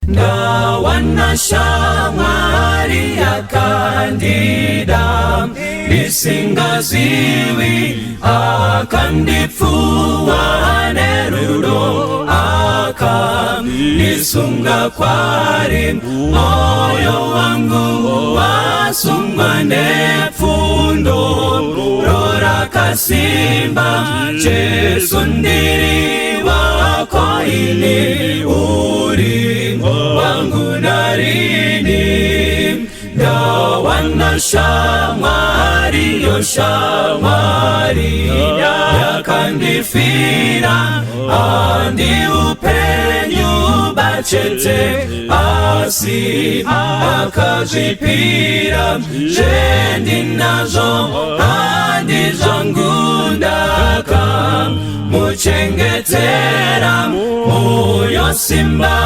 Nawashamaria Candida Isingaziwi Akandifua Nerudo Akanisunga kwari moyo wangu wasungwa nefundo Rora kasimba Jesu ndiri wako ili uri wangu narini Dawana shamari yo shamari Yakandifira andi upenyu bachete asi akajipira jendi nazo andi zangundaka muchengetera moyo simba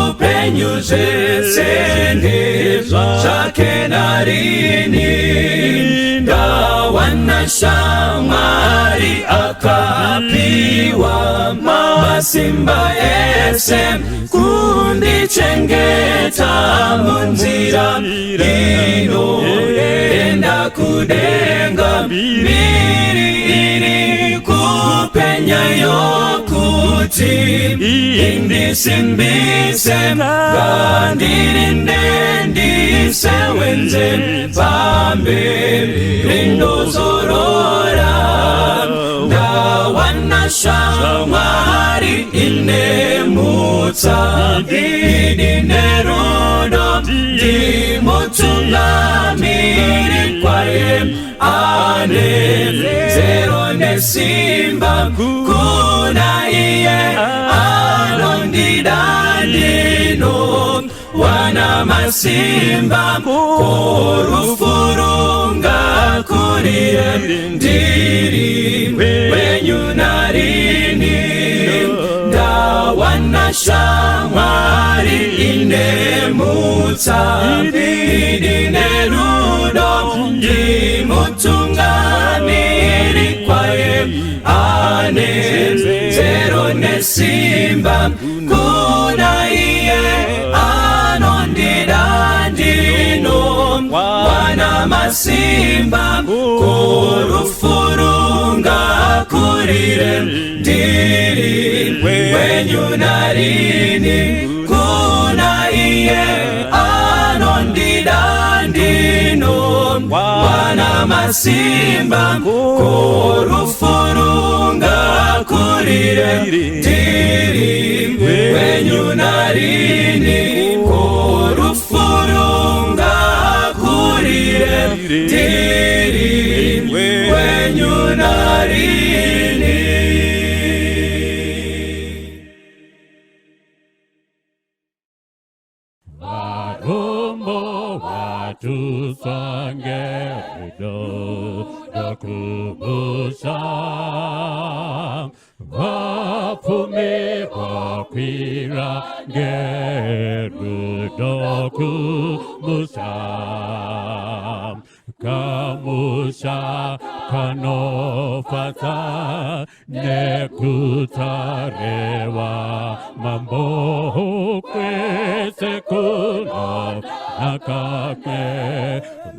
upenyu zesende zake narini Dawana shamari akapiwa masimba ese kundi chengeta munzira ino enda kudenga miri kupenya yokuti indi simbise gandirinde ndisewenze pambe rindo zorora Dawana shamari inemutsa idinerudo dimutungamiri kwaye ane zero nesimba kuna iye anondidandino wana masimba korufurunga kurie ndiri wenyu narini Dawana shamari inemutsa idinerudo dimutungamiri kwaye ane zero nesimba kuna iye anondidandino wana masimba korufurunga kurire ndiri wenyu narini kuna iye anondidandino wana masimba korufurunga kurire ndiri wenyu narini korufurunga kurire ndiri wenyu narini Varumbo watu sangedo dokubusa Vapume wakwira geru dokubusa Kamusa kanofata nekutarewa mambo kwese kuno nakake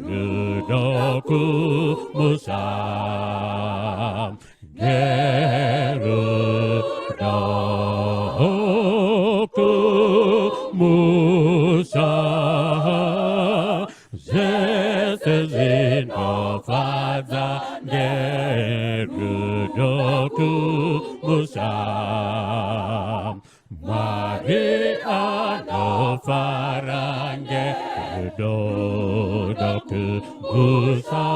rudoku musa geru doku musa Zino faza gerudoku musa Maria no farange gerudoku musa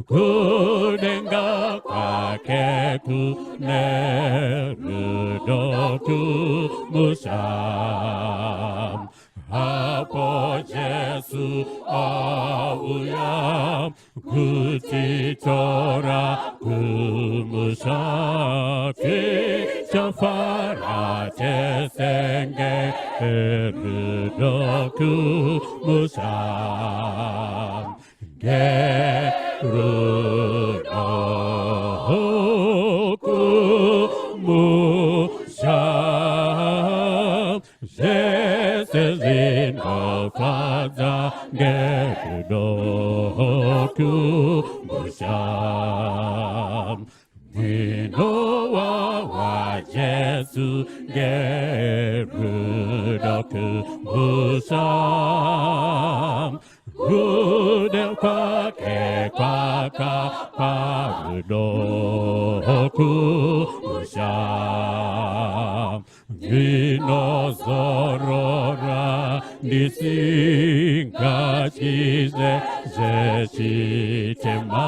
Kudenga kake kunerudoku musa Hapo Jesu auya kutitora kumusafi safara tesenge erudoku musam gerudoku musam zvese zvinofadza ngerudo kumusha. Mwinowawa Jesu ngerudo kumusha. Rude kwake rudo kumusha. Vinozorora ndisingachize zechitema.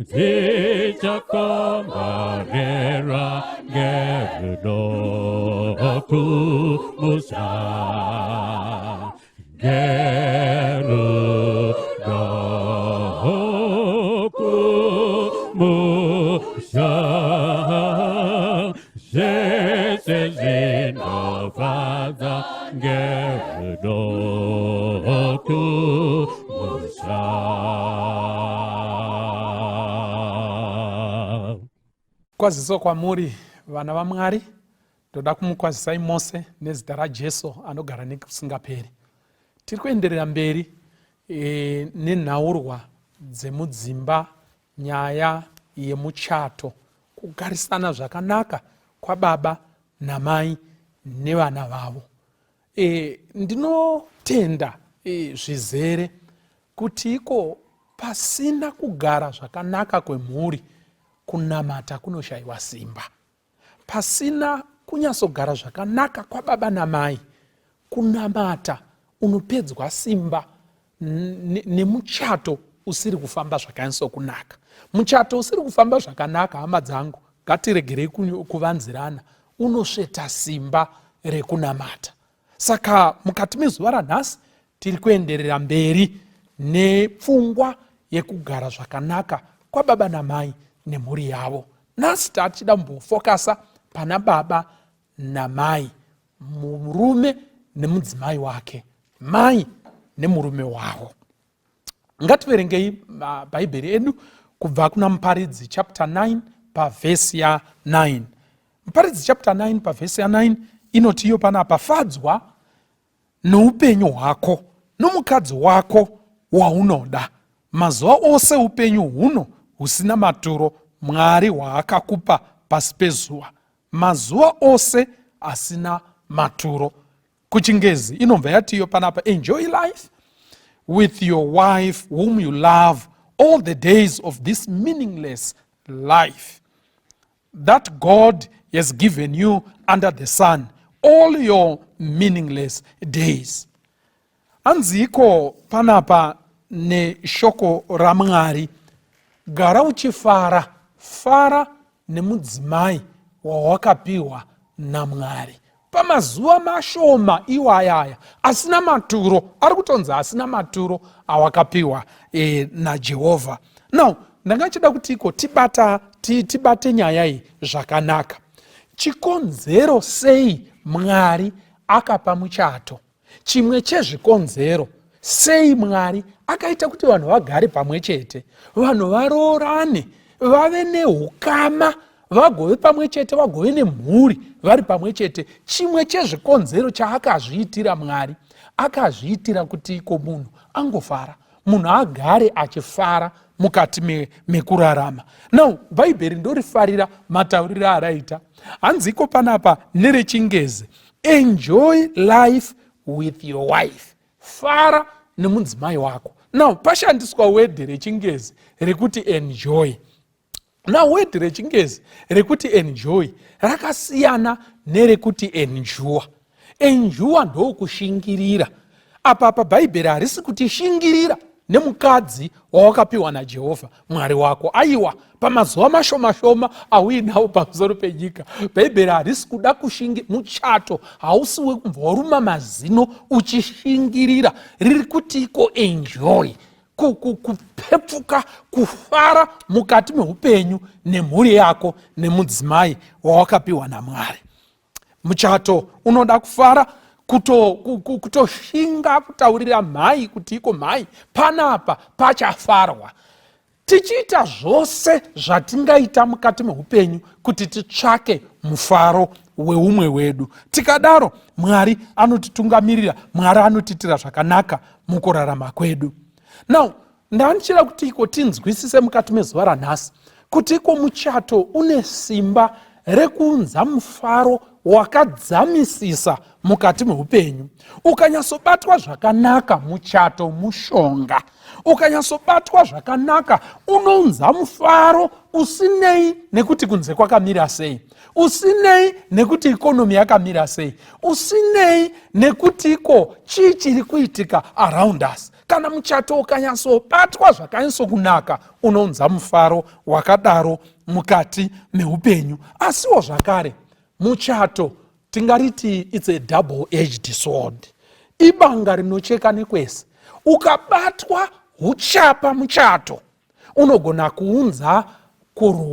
Dzichakomborera ngerudo kumusha. Gerudo kumusha. Zvese zvinofadza ngerudo kumusha. Kwaziso kwamuri vana vaMwari, ndoda kumukwazisai mose nezita raJesu anogara nekusingaperi. Tiri kuenderera mberi nenhaurwa dzemudzimba, nyaya yemuchato, kugarisana zvakanaka kwababa namai nevana vavo. Ndinotenda zvizere kuti iko pasina kugara zvakanaka kwemhuri, kunamata kunoshayiwa simba. Pasina kunyatsogara zvakanaka kwababa namai, kunamata unopedzwa simba nemuchato usiri kufamba zvakanyatso kunaka. Muchato usiri kufamba zvakanaka, hama dzangu, ngatiregerei kuvanzirana, unosveta simba rekunamata. Saka mukati mezuva ranhasi tiri kuenderera mberi nepfungwa yekugara zvakanaka kwababa namai nemhuri yavo. Nhasi tachida kumbofokasa pana baba namai, murume nemudzimai wake, mai nemurume wavo. Ngativerengei mabhaibheri edu kubva kuna Muparidzi chapter 9 pavhesi ya 9. Muparidzi chapter 9 pavhesi ya 9 inoti iyo panapa: fadzwa noupenyu hwako nomukadzi wako waunoda mazuva ose upenyu huno husina maturo Mwari waakakupa pasi pezuva, mazuva ose asina maturo. Kuchingezi inobva yati iyo panapa: enjoy life with your wife whom you love all the days of this meaningless life that God has given you under the sun, all your meaningless days. Anziko panapa neshoko raMwari: gara uchifara, fara nemudzimai wawakapiwa naMwari. Pamazuva mashoma iwayaya asina maturo, ari kutonzi asina maturo awakapiwa naJehovha. Now, ndangachida kuti iko tibate nyaya iyi zvakanaka. Chikonzero sei Mwari akapa muchato? Chimwe chezvikonzero sei Mwari akaita kuti vanhu vagare pamwe chete, vanhu varoorane, vave neukama, vagove pamwe chete, vagove nemhuri vari pamwe chete. Chimwe chezvikonzero chaakazviitira Mwari, akazviitira kuti iko munhu angofara, munhu agare achifara mukati mekurarama. Now, bhaibheri ndorifarira matauriro araita. Hanziko panapa nereChiNgezi: enjoy life with your wife, fara nemudzimai wako. Now, pashandiswa wedhi reChiNgezi rekuti enjoy. Now, wedhi reChiNgezi rekuti enjoy rakasiyana nerekuti endure. Endure ndokushingirira. Apa bhaibheri harisi kuti shingirira nemukadzi wawakapiwa naJehovha Mwari wako. Aiwa, pamazuva mashoma auinawo pamusoro penyika, bhaibheri harisi kuda kushingira. Muchato hausiwe kubva waruma mazino uchishingirira, riri kuti iko enjoy, kupepfuka, kufara mukati meupenyu nemhuri yako nemudzimai wawakapiwa naMwari. Muchato unoda kufara, kutoshinga, kutaurira mhai kuti iko mhai, panapa pachafarwa. Tichiita zvose zvatingaita mukati meupenyu kuti titsvake mufaro weumwe wedu. Tikadaro Mwari anotitungamirira, Mwari anotiitira zvakanaka mukurarama kwedu. Now, ndanichira kuti iko tinzwisise mukati mezuva ranhasi kuti iko muchato une simba rekuunza mufaro wakadzamisisa mukati meupenyu. Ukanyatsobatwa zvakanaka muchato mushonga, ukanyatsobatwa zvakanaka unounza mufaro, usinei nekuti kunze kwakamira sei, usinei nekuti ikonomi yakamira sei, usinei nekuti iko chii chiri kuitika around us. Kana muchato ukanyatsobatwa zvakanyatsokunaka unounza mufaro wakadaro mukati meupenyu. Asiwo zvakare muchato tingariti it's a double-edged sword, ibanga rinocheka nekwese. Ukabatwa huchapa muchato unogona kuunza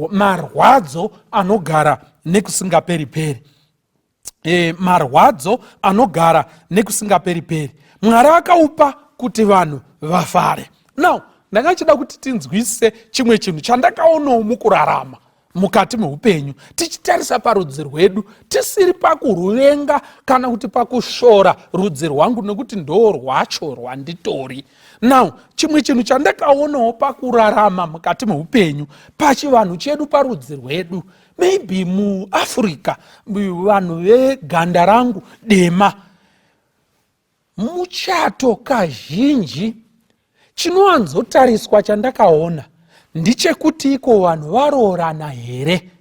marwadzo anogara nekusingaperi-peri. Marwadzo anogara nekusingaperi-peri. Mwari akaupa kuti vanhu vafare. Now, ndangachida kuti tinzwisise chimwe chinhu chandakaonawo mukurarama mukati meupenyu, tichitarisa parudzi rwedu, tisiri pakuruvenga kana kuti pakushora rudzi rwangu nekuti ndo rwacho rwanditori. Now, chimwe chinhu chandakaonawo pakurarama mukati meupenyu pachivanhu chedu parudzi rwedu, maybe muAfrica, vanhu veganda rangu dema, muchato kazhinji chinowanzotariswa chandakaona ndichekuti iko vanhu varoorana here,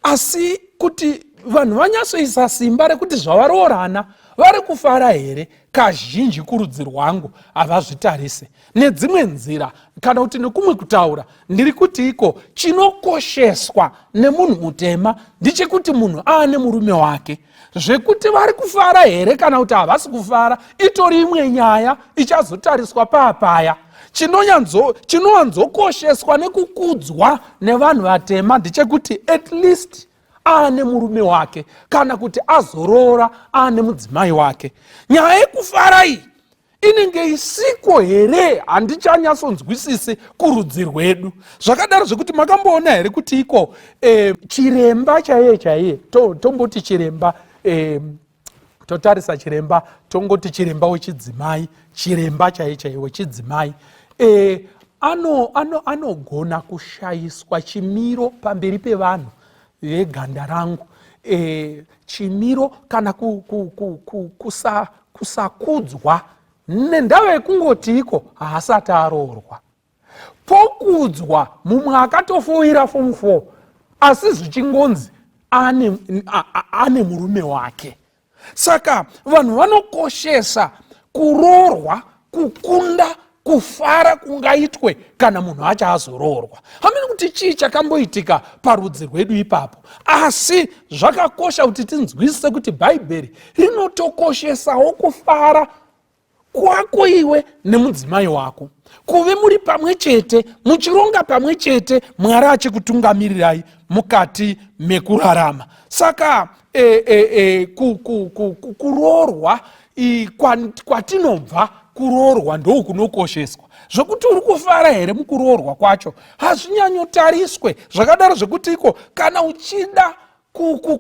asi kuti vanhu vanyatsoisa simba rekuti zvavaroorana vari kufara here, kazhinji kurudzi rwangu havazvitarise. Nedzimwe nzira kana kuti nekumwe kutaura ndiri kuti iko chinokosheswa nemunhu mutema ndichekuti munhu aane murume wake. Zvekuti vari kufara here kana kuti havasi kufara itori imwe nyaya ichazotariswa paapaya. Chinowanzokosheswa nekukudzwa nevanhu vatema ndechekuti at least aane murume wake kana kuti azorora aane mudzimai wake. Nyaya yekufara iyi inenge isiko here, handichanyatsonzwisisi kurudzi rwedu. Zvakadaro zvekuti makamboona here kuti iko chiremba chaiye tomboti chiremba, totarisa chiremba tongoti chiremba wechidzimai, chiremba chaiye wechidzimai, anogona kushayiswa chimiro pamberi pevanhu veganda rangu, chimiro kana kusakudzwa nendava yekungoti iko haasati aroorwa. Pokudzwa mumwe akatofoira form 4 asi zvichingonzi ane murume wake. Saka vanhu vanokoshesa kuroorwa, kukunda, kufara kungaitwe kana munhu acho azoroorwa. Hamene kuti chii chakamboitika parudzi rwedu ipapo, asi zvakakosha kuti tinzwisise kuti Bhaibheri rinotokoshesawo kufara kwako iwe nemudzimai wako, kuve muri pamwe chete, muchironga pamwe chete, Mwari achikutungamirirai mukati mekurarama. Saka kuroorwa kwatinobva, kuroorwa ndo kunokosheswa. Zvokuti uri kufara here mukuroorwa kwacho hazvinyanyotariswe. Zvakadaro zvekuti iko kana uchida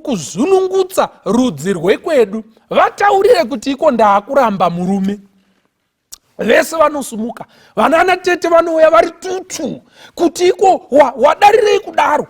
kuzunungutsa rudzi rwekwedu, vataurire kuti iko ndaakuramba murume. Vese vanosumuka, vanana tete vanouya vari tutu kuti iko wadarirei kudaro,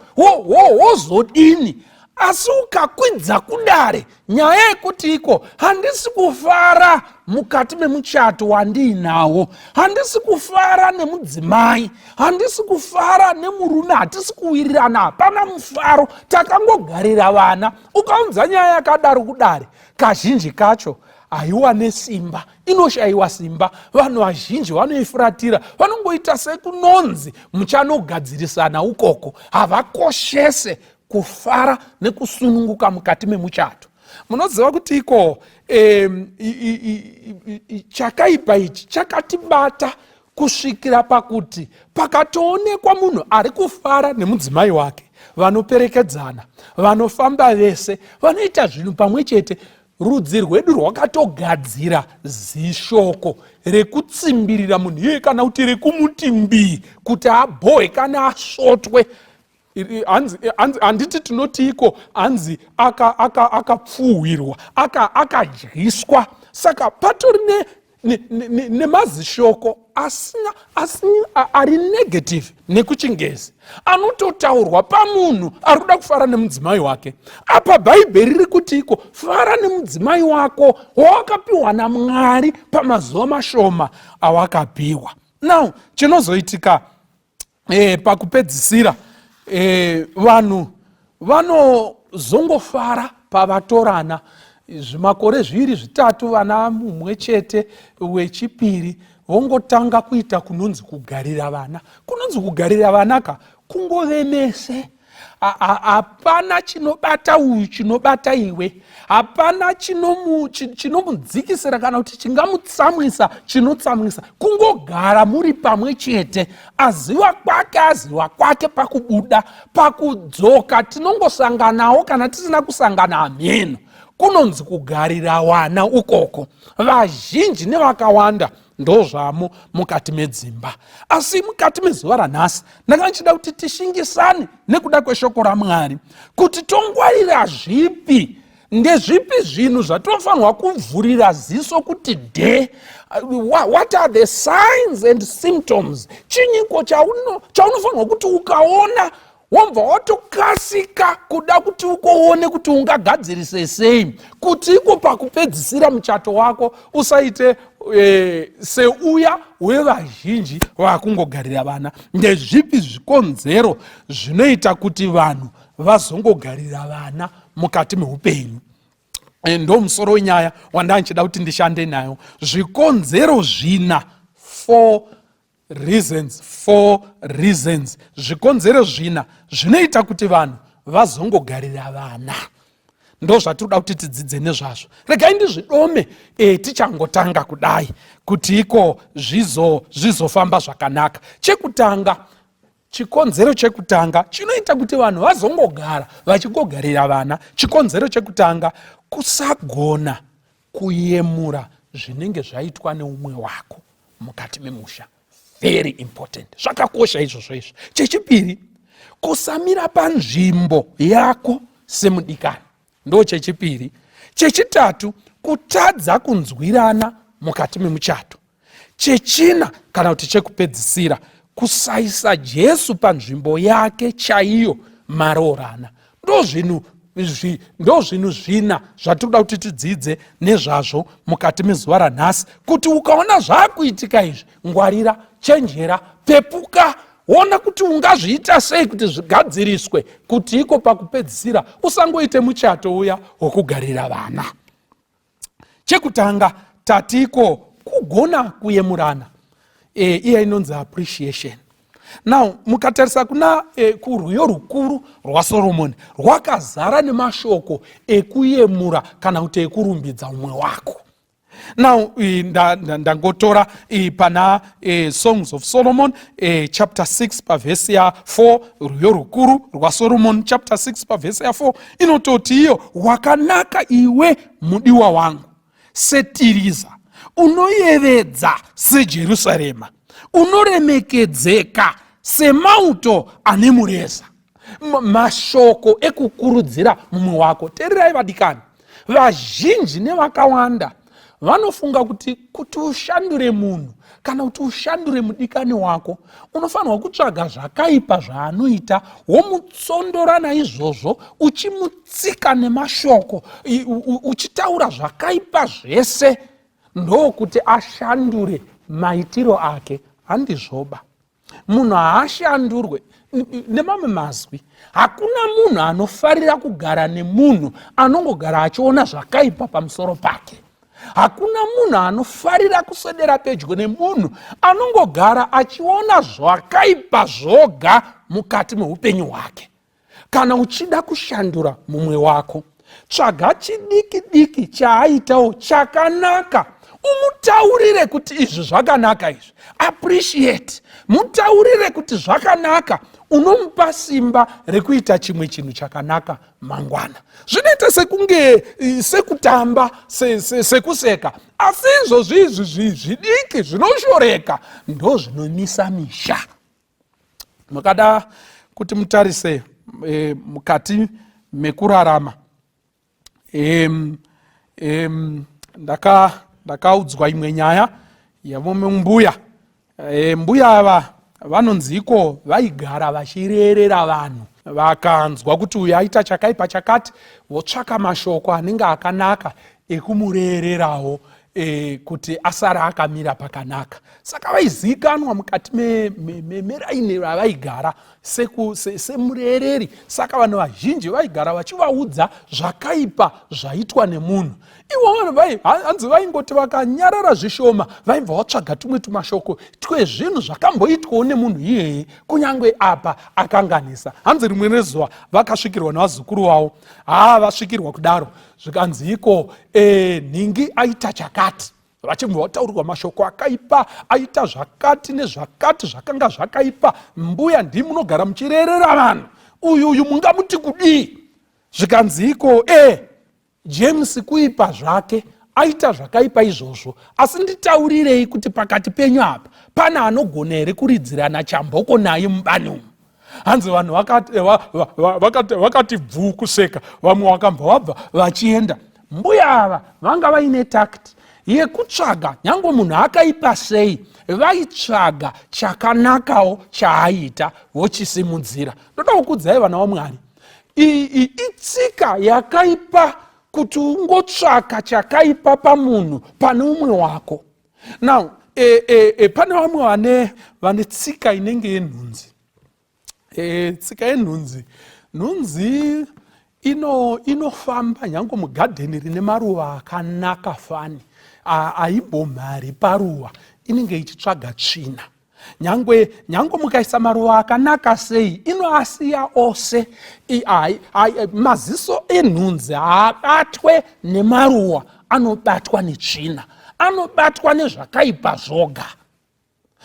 wozodini. Asi ukakwidza kudare, nyaya yekuti iko handisi kufara mukati memuchato wandiinawo, handisi kufara nemudzimai, handisi kufara nemurume, hatisi kuwirirana, hapana mufaro, takangogarira vana. Ukaunza nyaya yakadaro kudare, kazhinji kacho haiwa nesimba, inoshayiwa simba. Vanhu vazhinji vanoifuratira, vanongoita sekunonzi muchanogadzirisana ukoko, havakoshese kufara nekusununguka mukati memuchato. Munoziva kuti iko chakaipa ichi chakatibata kusvikira pakuti pakatoonekwa munhu ari kufara nemudzimai wake, vanoperekedzana, vanofamba vese, vanoita zvinhu pamwe chete, rudzi rwedu rwakatogadzira zishoko rekutsimbirira munhu iye kana kuti rekumuti mbii kuti abhoe kana asvotwe. handiti tinotiko hanzi akapfuhwirwa akadyiswa. Saka patori nemazishoko ari negative nekuchingezi anototaurwa pamunhu ari kuda kufara nemudzimai wake. Apa bhaibheri riri kutiko fara nemudzimai wako wawakapiwa naMwari pamazuva mashoma awakapiwa. Now chinozoitika pakupedzisira vanhu vanozongofara pavatorana zvimakore 2-3 vana mumwe chete wechipiri vongotanga kuita kunonzi kugarira vana. Kunonzi kugarira vana kungovemese. Hapana chinobata uyu chinobata iwe, hapana chinomudzikisira kana kuti chingamutsamwisa chinotsamwisa. Kungogara muri pamwe chete, aziva kwake pakubuda, pakudzoka tinongosanganawo kana tisina kusangana ameno. Kunonzi kugarira wana ukoko. Vazhinji nevakawanda ndozvamo mukati medzimba. Asi mukati mezuva ranhasi ndakanchida kuti tishingisane nekuda kweshoko raMwari kuti tongwarira zvipi, ndezvipi zvinhu zvatofanirwa kuvhurira ziso kuti what are the signs and symptoms, chinyiko chaunofanirwa kuti ukaona wobva watokasika kuda kuti ukoone kuti ungagadzirise sei kuti iko pakupedzisira muchato wako usaite seuya wevazhinji vakungogarira vana. Ndezvipi zvikonzero zvinoita kuti vanhu vazongogarira vana mukati meupenyu? Ndo musoro wenyaya wandanchida kuti ndishande nayo. Zvikonzero zvina, 4 reasons. Zvikonzero zvina zvinoita kuti vanhu vazongogarira vana. Ndo zvatinoda kuti tidzidze nezvazvo. Regai ndizvidome tichangotanga kudai kuti iko zvizofamba zvakanaka. Chekutanga, chikonzero chekutanga chinoita kuti vanhu vazongogara vachigogarira vana. Chikonzero chekutanga, kusagona kuyemura zvinenge zvaitwa neumwe wako mukati memusha. Very important. Zvakakosha izvozvo izvo. Chechipiri, kusamira panzvimbo yako semudikani. Ndo chechipiri. Chechitatu, kutadza kunzwirana mukati memuchato. Chechina kana kuti chekupedzisira, kusaisa Jesu panzvimbo yake chaiyo maroorana. Ndo zvinhu zvina zvatinoda kuti tidzidze nezvazvo mukati mezuva ranhasi, kuti ukaona zvakuitika izvi, ngwarira, chenjera, pepuka, ona kuti ungazviita sei kuti zvigadziriswe kuti iko pakupedzisira usangoite muchato uya wokugarira vana. Chekutanga tatiko kugona kuyemurana, iya inonzi appreciation. Now mukatarisa kuna kurwiyo rukuru rwaSoromoni rwakazara nemashoko ekuyemura kana kuti ekurumbidza umwe wako. Now ndangotora pana Songs of Solomon chapter 6 pavhesi ya 4, rwiyo rukuru rwaSoromoni chapter 6 pavhesi ya 4 inototi iyo, wakanaka iwe mudiwa wangu seTiriza, unoyevedza seJerusarema, unoremekedzeka semauto ane mureza. Mashoko ekukurudzira mumwe wako. Teererai vadikani, vazhinji nevakawanda vanofunga kuti ushandure munhu kana kuti ushandure mudikani wako unofanirwa kutsvaga zvakaipa zvaanoita womutsondora naizvozvo, uchimutsika nemashoko, uchitaura zvakaipa zvese ndokuti ashandure maitiro ake. Handizvoba. Munhu haashandurwe nemamwe mazwi. Hakuna munhu anofarira kugara nemunhu anongogara achiona zvakaipa pamusoro pake. Hakuna munhu anofarira kuswedera pedyo nemunhu anongogara achiona zvakaipa zvoga mukati meupenyu hwake. Kana uchida kushandura mumwe wako, tsvaga chidiki diki chaaitawo chakanaka, umutaurire kuti izvi zvakanaka izvi. Appreciate. Mutaurire kuti zvakanaka, unomupa simba rekuita chimwe chinhu chakanaka mangwana. Zvinoita sekunge sekutamba, sekuseka, asi izvozvi zvidiki zvinoshoreka ndo zvinomisa misha. Makada kuti mutarise mukati mekurarama. Ndakaudzwa imwe nyaya yavomumbuya. Mbuya ava vanonziko vaigara vachirerera vanhu, vakanzwa kuti uyu aita chakaipa chakati, votsvaka mashoko anenge akanaka ekumurererawo kuti asara akamira pakanaka. Saka vaizikanwa mukati meraini ravaigara semurereri. Saka vanhu vazhinji vaigara vachivaudza zvakaipa zvaitwa nemunhu. Ivo vanhu hanzi vaingoti vakanyarara zvishoma vaibva vatsvaga tumwe tumashoko twezvinhu zvakamboitwawo nemunhu iyeye, kunyange apa akanganisa. Hanzi rimwe nezuva vakasvikirwa navazukuru vavo, vasvikirwa kudaro zvikanzi iko nhingi aita chakati, vachibva vataurirwa mashoko akaipa, aita zvakati nezvakati zvakanga zvakaipa. Mbuya ndimi munogara muchirerera vanhu, uyu mungamuti kudii? Zvikanzi iko James kuipa zvake aita zvakaipa izvozvo, asi nditaurirei kuti pakati penyu apa pana anogona here kuridzirana chamboko naye mubani umu? Hanzi vanhu vakati bvuu kuseka, vamwe vakambva vabva vachienda. Mbuya ava vanga vaine takti yekutsvaga, nyange munhu akaipa sei, vaitsvaga chakanakawo chaaita vochisimudzira. Ndoda kukuudzai vana vaMwari, itsika yakaipa kuti ungotsvaka chakaipa pamunhu pane umwe wako. Now, pane vamwe vane tsika inenge yenhunzi. Tsika yenhunzi, nhunzi inofamba nyange mugadheni rine maruva akanaka fani, aimbomhari paruva, inenge ichitsvaga tsvina. Nyange mukaisa maruva akanaka sei, inoasiya ose. Maziso enhunzi haabatwe nemaruva, anobatwa netsvina, anobatwa nezvakaipa zvoga.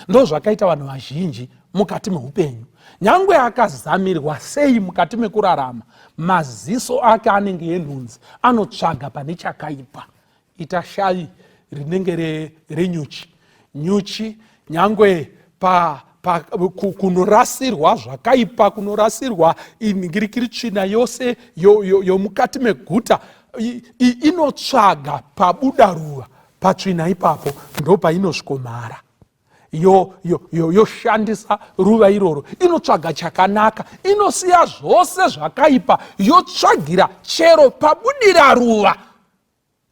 Ndo zvakaita vanhu vazhinji mukati meupenyu. Nyange akazamirwa sei mukati mekurarama, maziso ake anenge enhunzi, anotsvaga pane chakaipa. Ita shavi rinenge renyuchi. Nyuchi nyange kunorasirwa zvakaipa, kunorasirwa iningirikiri tsvina yose yomukati meguta, inotsvaga pabuda ruva, patsvina ipapo ndo painosvikomhara. Yoshandisa ruva iroro, inotsvaga chakanaka, inosiya zvose zvakaipa, yotsvagira chero pabudira ruva.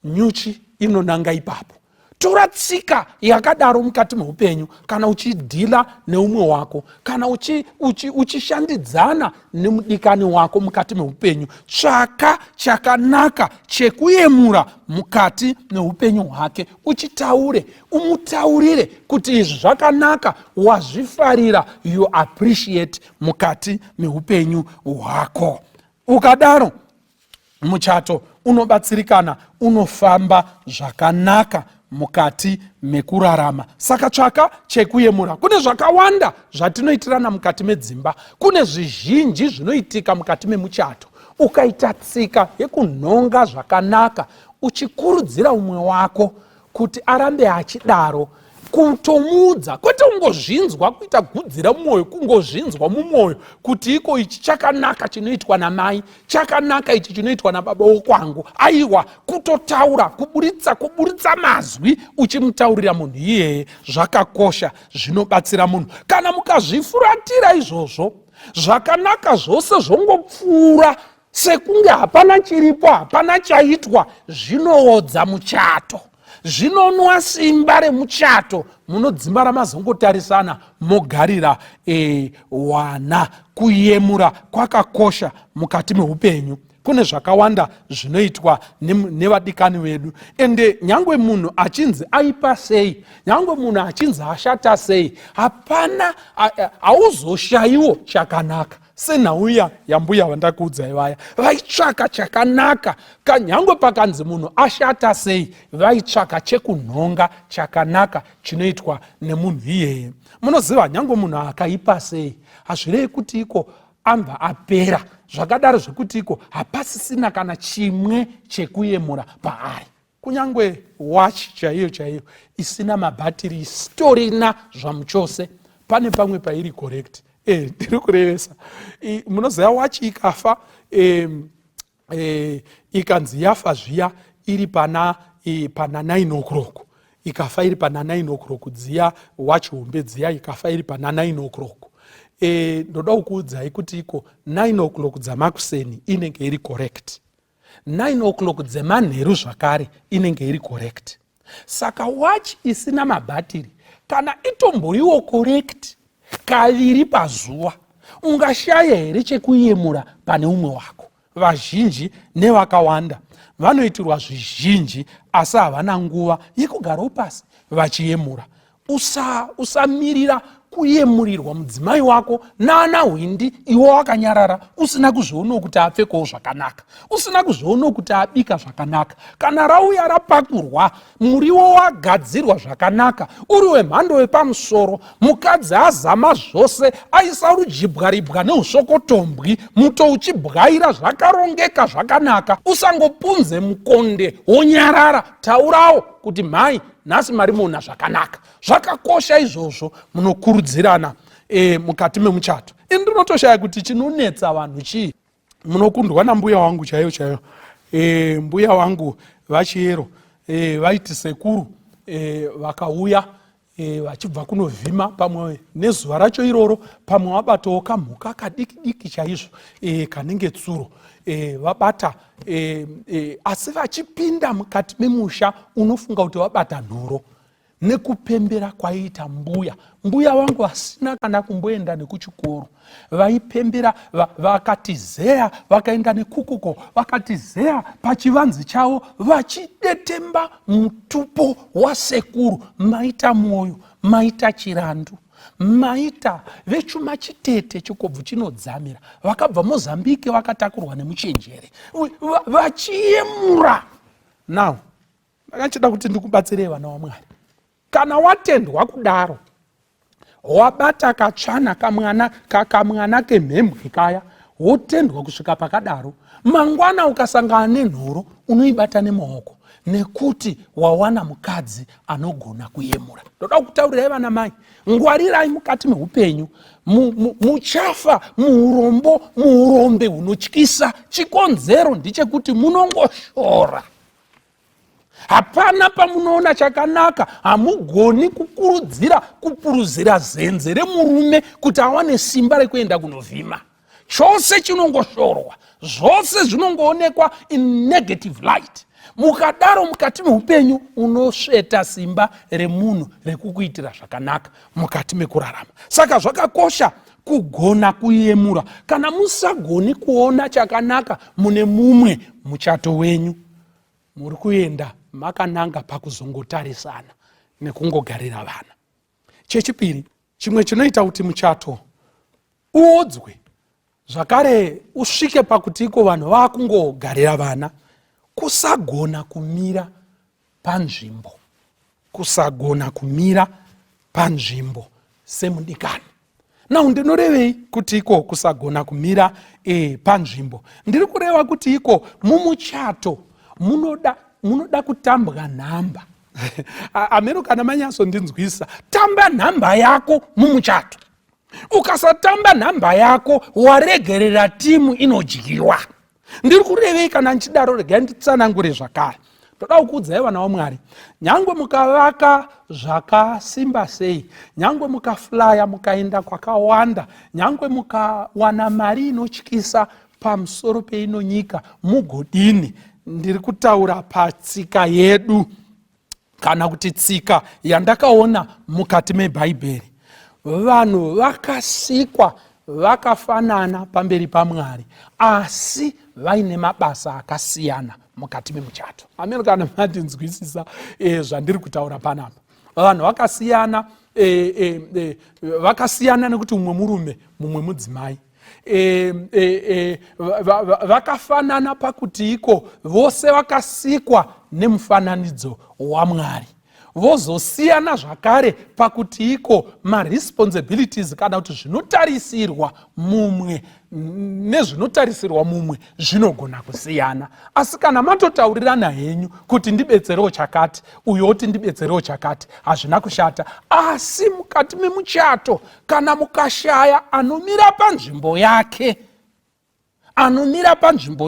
Nyuchi inonanga ipapo. Tora tsika yakadaro mukati meupenyu kana uchidhila neumwe wako, kana uchishandidzana nemudikani wako mukati meupenyu. Tsvaka chakanaka chekuyemura mukati meupenyu hwake, umutaurire kuti izvi zvakanaka, wazvifarira, you appreciate mukati meupenyu hwako. Ukadaro muchato unobatsirikana, unofamba zvakanaka mukati mekurarama. Saka tsvaka chekuyemura. Kune zvakawanda zvatinoitirana mukati medzimba, kune zvizhinji zvinoitika mukati memuchato. Ukaita tsika yekunhonga zvakanaka, uchikurudzira umwe wako kuti arambe achidaro, kutomuudza, kwete ungozvinzwa kuita gudzira mumwoyo, kungozvinzwa mumwoyo kuti iko ichi chakanaka chinoitwa namai, chakanaka ichi chinoitwa nababa wokwangu. Aiwa, kutotaura, kuburitsa mazwi uchimutaurira munhu iyeye, zvakakosha, zvinobatsira munhu. Kana mukazvifuratira izvozvo, zvakanaka zvose zvongopfuura sekunge hapana chiripo, hapana chaitwa, zvinoodza muchato, zvinonwa simba remuchato, munodzimba ramazongotarisana mogarira wana. Kuyemura kwakakosha mukati meupenyu. Kune zvakawanda zvinoitwa nevadikani vedu, ende nyange munhu achinzi aipa sei, nyange munhu achinzi ashata sei, hapana, hauzoshayiwo chakanaka. Senhauya yambuya vandakuudzai vaya, vaitsvaka chakanaka. Nyange pakanzi munhu ashata sei, vaitsvaka chekunhonga chakanaka chinoitwa nemunhu iyeye. Munoziva, nyange munhu akaipa sei, hazvirei kuti iko ambva apera, zvakadaro zvekuti iko hapasisina kana chimwe chekuyemura paari. Kunyange watch chaiyo isina mabhatiri, isitorina zvamuchose, pane pamwe pairi correct, ndiri kurevesa. Munoziva wachi ikafa, ikanzi yafa zviya iri pana 9 o'clock, ikafa iri pana 9 o'clock, dziya wachi hombe dziya ikafa iri pana 9 o'clock. Ndoda kukuudzai kuti iko 9 o'clock dzamakuseni inenge iri correct, 9 o'clock dzemanheru zvakare inenge iri correct. Saka wachi isina mabhatiri kana itomboriwo correct kaviri pazuva, ungashaya here chekuyemura pane umwe wako? Vazhinji nevakawanda vanoitirwa zvizhinji asi havana nguva yekugarawo pasi vachiyemura. Usamirira kuyemurirwa mudzimai wako nana hwindi iwe wakanyarara usina kuzvionawo kuti apfekawo zvakanaka, usina kuzvionawo kuti abika zvakanaka. Kana rauya rapakurwa, muriwo wagadzirwa zvakanaka, uri wemhando wepamusoro, mukadzi azama zvose, aisa rujibwaribwa neusvokotombwi, muto uchibwaira zvakarongeka zvakanaka, usangopunze mukonde wonyarara. Taurawo kuti mhai, nhasi mari muona zvakanaka. Zvakakosha izvozvo, munokurudzirana mukati memuchato. Ndinotoshaya kuti chinonetsa vanhu chii? Munokundwa nambuya wangu chaiyo chaiyo. Mbuya wangu vachiyero vaiti sekuru vakauya vachibva kunovhima, pamwe nezuva racho iroro, pamwe wabatawo kamhuka kadiki diki chaizvo kanenge tsuro, vabata asi vachipinda mukati memusha unofunga kuti wabata nhoro. Nekupembera kwaiita mbuya vangu vasina kana kumboenda nekuchikoro, vaipembera, vakatizeya, vakaenda nekukuko, vakatizeya pachivanze chavo, vachidetemba mutupo wasekuru. Maita mwoyo, maita chirandu, maita vechuma chitete chikobvu chinodzamira, vakabva Mozambique vakatakurwa nemuchenjere, vachiyemura. Now, ndakachida kuti ndikubatsire vana vaMwari. Kana watendwa kudaro, wabata katsvana kamwana kemhembwe kaya, wotendwa kusvika pakadaro, mangwana ukasangana nenhoro unoibata nemaoko, nekuti wawana mukadzi anogona kuyemura. Ndoda kutaurirai vana mai, ngwarirai mukati meupenyu, muchafa muurombe hunotyisa. Chikonzero ndechekuti munongoshora. Hapana pamunoona chakanaka, hamugoni kupuruzira zenze remurume kuti awane simba rekuenda kunovhima. Chose chinongoshorwa, zvose zvinongoonekwa in negative light. Mukadaro mukati meupenyu unosveta simba remunhu rekukuitira zvakanaka mukati mekurarama. Saka zvakakosha kugona kuyemura. Kana musagoni kuona chakanaka mune mumwe muchato wenyu, muri kuenda makananga pakuzongotarisana nekungogarira vana. Chechipiri, chimwe chinoita kuti muchato uodzwe zvakare usvike pakuti iko vanhu vakungogarira vana, kusagona kumira panzvimbo. Kusagona kumira panzvimbo semudikani. Now ndinorevei kuti iko kusagona kumira panzvimbo? Ndiri kureva kuti iko mumuchato munoda kutambwa nhamba. Ameno kana manyasondinzwisa, tamba nhamba yako mumuchato. Ukasatamba nhamba yako, waregerera timu inodyiwa. Ndiri kurevei kana nchidaro, regai nditsanangure zvakare. Ndoda kukuudzai vana vaMwari, nyangwe mukavaka zvakasimba sei, nyangwe mukaflaya mukaenda kwakawanda, nyangwe mukawana mari inotyisa pamusoro peinonyika, mugodini. Ndiri kutaura patsika yedu, kana kuti tsika yandakaona mukati meBhaibheri. Vanhu vakasikwa vakafanana pamberi paMwari, asi vaine mabasa akasiyana mukati memuchato. Ameno kana mandinzwisisa zvandiri kutaura panapa. Vanhu vakasiyana nekuti mumwe murume mumwe mudzimai. Vakafanana pakuti iko vose vakasikwa nemufananidzo waMwari. vozosiyana zvakare pakuti iko maresponsibilities kana kuti zvinotarisirwa mumwe nezvinotarisirwa mumwe zvinogona kusiyana. Asi kana matotaurirana henyu kuti ndibetserewo chakati, uyo oti ndibetserewo chakati, hazvina kushata. Asi mukati memuchato kana mukashaya anomira panzvimbo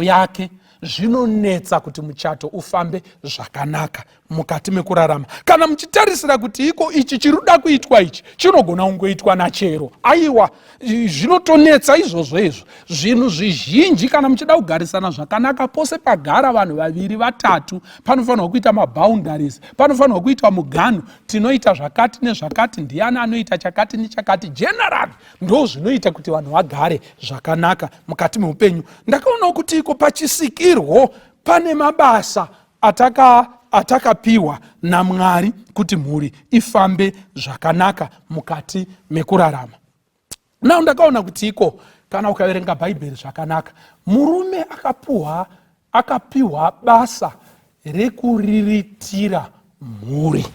yake, zvinonetsa kuti muchato ufambe zvakanaka mukati mekurarama. Kana muchitarisira kuti iko ichi chiruda kuitwa ichi chinogona kungoitwa nachero, aiwa, zvinotonetsa izvozvo. Zvinhu zvizhinji kana muchida kugarisana zvakanaka, pose pagara vanhu vaviri vatatu, panofanirwa kuita maboundaries, panofanirwa kuitwa mugano, tinoita zvakati nezvakati, ndiani anoita chakati nechakati. General ndo zvinoita kuti vanhu vagare zvakanaka mukati meupenyu. Ndakaonawo kuti iko pachisikirwo pane mabasa atakapiwa naMwari kuti mhuri ifambe zvakanaka mukati mekurarama. Nao ndakaona kuti iko kana ukaverenga Bhaibheri zvakanaka, murume akapiwa basa rekuriritira mhuri.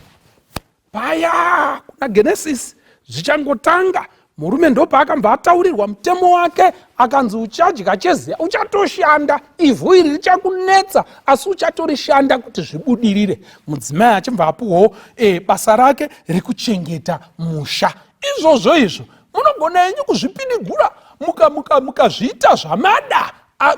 Paya kuna Genesis zvichangotanga, murume ndo paakabva ataurirwa mutemo wake, akanzi uchadya cheziya, uchatoshanda, ivhu iri richakunetsa, asi uchatorishanda kuti zvibudirire. Mudzimai achibva apuwawo basa rake rekuchengeta musha. Izvozvo munogona henyu kuzvipinigura mukazviita zvamada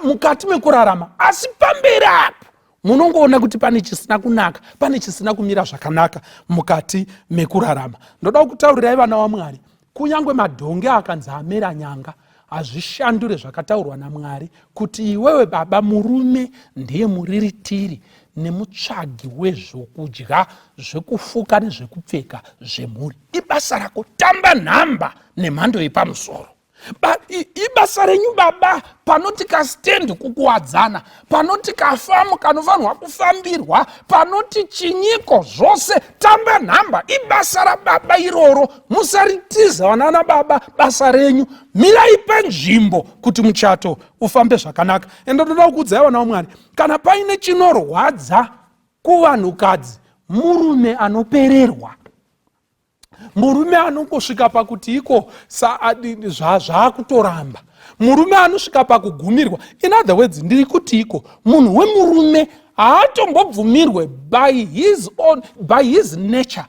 mukati mekurarama, asi pamberi apo munongoona kuti pane chisina kunaka, pane chisina kumira zvakanaka mukati mekurarama. Ndoda kutaurirai vana vaMwari, kunyange madhonge akanzi amera nyanga, hazvishandure zvakataurwa naMwari kuti iwewe baba, murume ndiye muriritiri nemutsvagi wezvokudya, zvekufuka nezvekupfeka zvemhuri. Ibasa rako, tamba nhamba nemhando yepamusoro. Ibasa renyu baba, panoti kasitendi kukuwadzana, panoti kafamu kanofanirwa kufambirwa, panoti chinyiko, zvose tamba nhamba. Ibasa rababa iroro, musaritiza vanana baba basa renyu. Mirai panzvimbo kuti muchato ufambe zvakanaka. Ndoda kukuudzai vana vaMwari, kana paine chinorwadza kuvanhukadzi, murume anopererwa, murume anongosvika pakuti iko zvaakutoramba, murume anosvika pakugumirwa. In other words, ndiri kuti iko munhu wemurume haatombobvumirwe by his nature,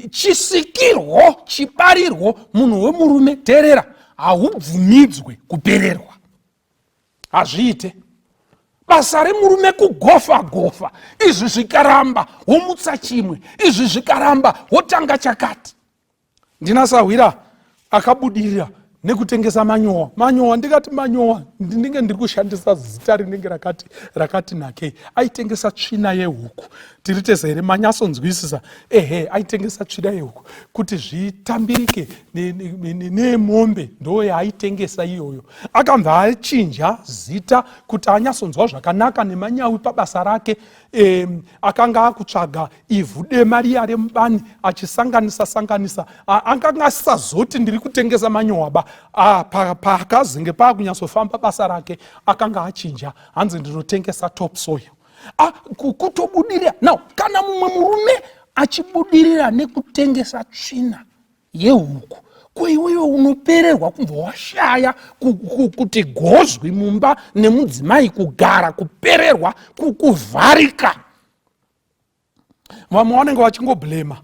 chisikirwo, chibarirwo. Munhu wemurume, teerera, haubvumidzwe kupererwa, hazviite. Basa remurume kugofa, izvi zvikaramba womutsa chimwe, izvi zvikaramba wotanga chakati. Ndinasahwira akabudirira nekutengesa manyowa. Ndikati manyowa ndinenge ndiri kushandisa zita rinenge rakati nakei. Aitengesa tsvina yehuku, tiri tese here manyasonzwisisa. Aitengesa tsvina yehuku kuti zvitambirike nemombe, ndo yaaitengesa iyoyo. Akabva achinja zita kuti anyasonzwa zvakanaka nemanyawi pabasa rake. Akanga akutsvaga ivhu dema riya remubani, achisanganisa. Akanga asisazoti ndiri kutengesa manyowa ba. Pakazenge pakunyasofamba basa rake, akanga achinja, hanzi ndinotengesa topsoil. Kutobudirira. Now, kana mumwe murume achibudirira nekutengesa tsvina yehuku, iwewe unopererwa kubva washaya kuti gozwi mumba nemudzimai, kugara, kupererwa, kuvharika. Vamwe vanenge vachingoblema,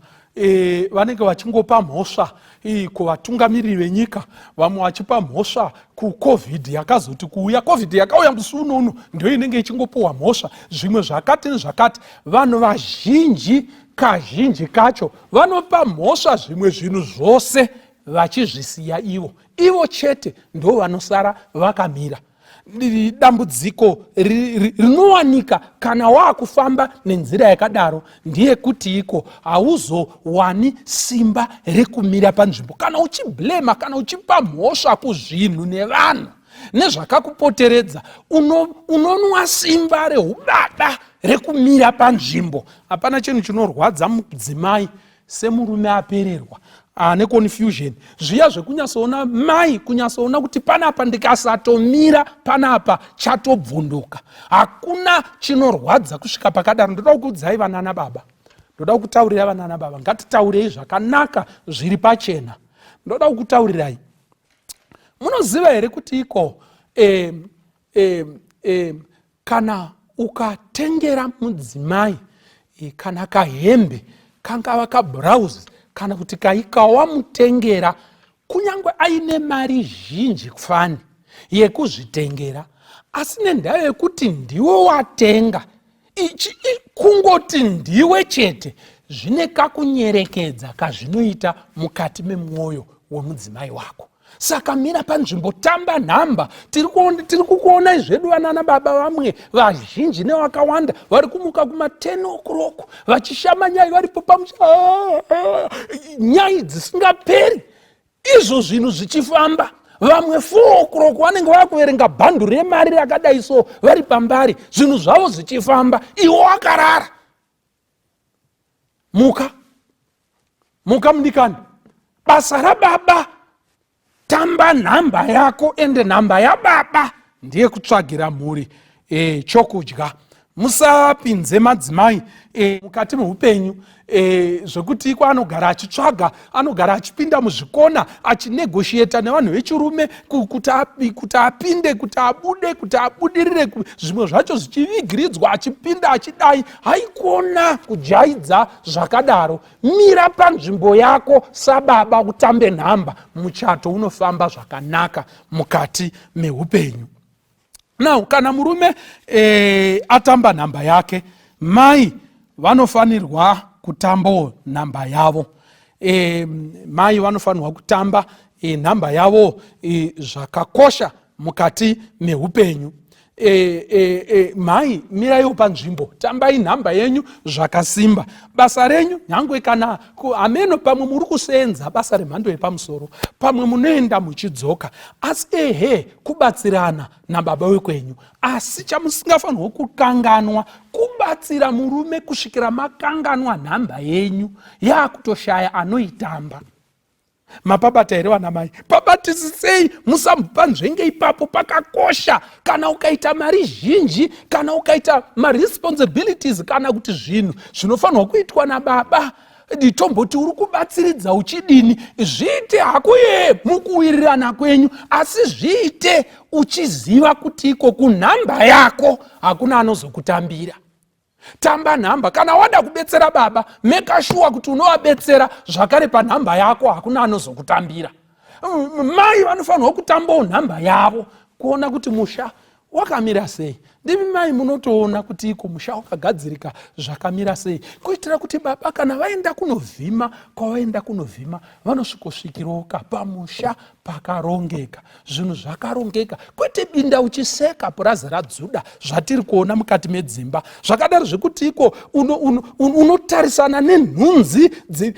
vanenge vachingopa mhosva kuvatungamiriri venyika, vamwe vachipa mhosva kuCovid yakazoti kuuya. Covid yakauya musi uno ndio inenge ichingopuwa mhosva, zvimwe zvakati nezvakati. Vanhu vazhinji, kazhinji kacho, vanopa mhosva zvimwe zvinhu zvose vachizvisiya ivo chete ndo vanosara vakamira. Dambudziko rinowanika kana waakufamba nenzira yakadaro ndiye kuti iko hauzowani simba rekumira panzvimbo. Kana uchiblema, kana uchipa mhosva kuzvinhu nevanhu nezvakakupoteredza, unonwa simba rehubaba rekumira panzvimbo. Hapana chinhu chinorwadza mudzimai semurume apererwa, neconfusion. Zviya zvekunyasoona mai, kunyasoona kuti panapa ndikasatomira panapa chatobvunduka. Hakuna chinorwadza kusvika pakadaro. Ndoda kukuudzai vanana baba, ndoda kutaurira vana nababa, ngatitaurei zvakanaka zviri pachena. Ndoda kutaurirai, munoziva here kuti iko kana ukatengera mudzimai kana kahembe kangava kabhurauzi kana kuti kawamutengera, kunyangwe aine mari zhinji kufani yekuzvitengera, asi nendaa yekuti ndiwe watenga, kungoti ndiwe chete, zvine kakunyerekedza kazvinoita mukati memwoyo womudzimai wako. Saka mira panzvimbo, tamba nhamba. Tiri kukuona zvedu vana baba vamwe vazhinji nevakawanda vari kumuka kuma 10 o'clock vachishama nyaya varipo pamusha, nyaya dzisingaperi. Izvo zvinhu zvichifamba, vamwe 4 o'clock vanenge vakuverenga bhandu remari rakadai so vari pambari, zvinhu zvavo zvichifamba, iwo wakarara. Muka mudikani, basa rababa, tamba nhamba yako, ende nhamba yababa ndiye kutsvagira mhuri chokudya. Musapinze madzimai mukati meupenyu zvekuti iko anogara achitsvaga, anogara achipinda muzvikona achinegoshieta nevanhu vechirume kuti apinde, kuti abude, kuti abudirire, zvimwe zvacho zvichivigiridzwa, achipinda achidai. Haikona kujaidza zvakadaro. Mira panzvimbo yako sababa, utambe nhamba, muchato unofamba zvakanaka mukati meupenyu. Now, kana murume atamba nhamba yake, mai vanofanirwa kutambawo nhamba yavo. Mai vanofanirwa kutamba nhamba yavo zvakakosha mukati meupenyu. Mai, miraiwo panzvimbo, tambai nhamba yenyu zvakasimba. Basa renyu, nyangwe kana ameno pamwe muri kusenza basa remhando yepamusoro, pamwe munoenda muchidzoka, asi kubatsirana nababa wekwenyu. Asi chamusingafanirwa kukanganwa, kubatsira murume kusvikira makanganwa nhamba yenyu yakutoshaya anoitamba. Mapabata here vana mai, pabatisisei, musamupa nzvenge ipapo, pakakosha. Kana ukaita mari zhinji, kana ukaita responsibilities, kana kuti zvinhu zvinofanirwa kuitwa nababa, nditomboti uri kubatsiridza uchidini, zviite hakuye mukuwirirana kwenyu, asi zviite uchiziva kuti iko kunhamba yako hakuna anozokutambira. Tamba nhamba. Kana wada kubetsera baba, make sure kuti unovabetsera zvakare panhamba yako, hakuna anozokutambira. Mai vanofanirwa kutambawo nhamba yavo, kuona kuti musha wakamira sei. Ndimi mai munotoona kuti iko musha wakagadzirika zvakamira sei, kuitira kuti baba kana vaenda kunovhima, kwavaenda kunovhima, vanosvikosvikirawo pamusha pakarongeka, zvinhu zvakarongeka, kwete binda uchiseka purazi radzuda zvatiri kuona mukati medzimba. Zvakadaro zvekuti iko unotarisana nenhunzi,